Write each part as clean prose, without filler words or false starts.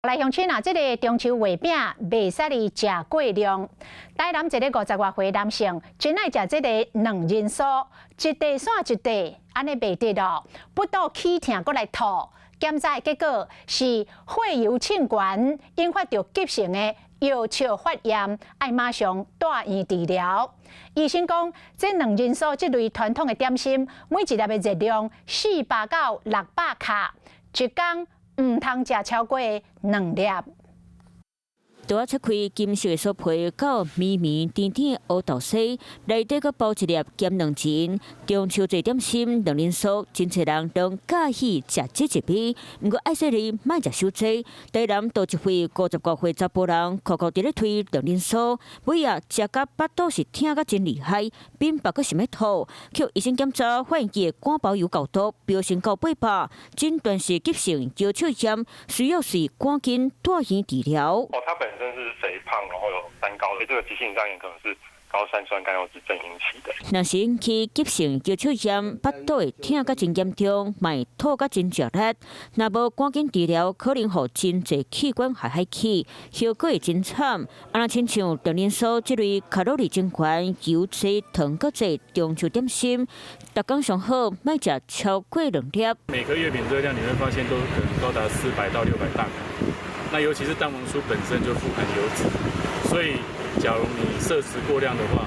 来，乡亲啊，这个中秋月饼袂使哩食过量。台南一个50外岁男性真爱食这个两人酥，一地散一地，安尼袂得咯，不到起痛搁来吐。检查结果是血油沁悬，引发着急性的腰鞘发炎，爱马上带院治疗。医生讲，这两人酥这类传统的点心，每一粒的热量400到600卡，一天唔通食超过2粒。拄切开金色的酥皮，到绵绵甜甜的乌豆丝，内底阁包一粒咸两钱。中秋节点心两人酥，真侪人都介意食这一味。不过爱说你莫食伤济。台南多一位50多岁查甫人，酷酷伫咧推两人酥，每日食甲巴肚是疼甲真厉害，并别个想要吐。去医生检查，发现伊的肝包油高度飙升到800，诊断是急性腰鞘炎，需要是赶紧带院治疗。他本身是肥胖，然后有三高，所以这个急性肝炎可能是高三酸甘油酯症引起的。若是引起急性腰鞘炎，巴肚会疼甲真严重，卖吐甲真剧烈。若无赶紧治疗，可能互真侪器官害起，效果会真惨。啊，若亲像两人酥这类卡路里真悬、油济、糖搁济中秋点心，逐工上好莫食超过2粒。每颗月饼热量你会发现都可能高达400到600大卡。那尤其是蛋黄酥本身就富含油脂，所以假如你摄食过量的话，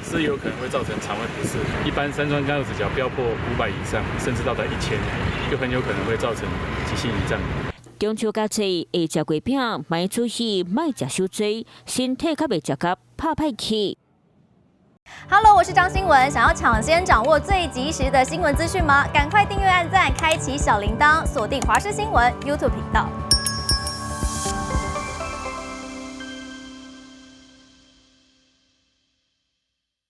是有可能会造成肠胃不适。一般三酸甘油酯只要飙破500以上，甚至到达1000，就很有可能会造成急性胰脏。中秋佳节会食月饼，莫注意莫食伤济，身体较袂食甲拍歹去。Hello， 我是张新文。想要抢先掌握最及时的新闻资讯吗？赶快订阅、按赞、开启小铃铛，锁定华视新闻 YouTube 频道。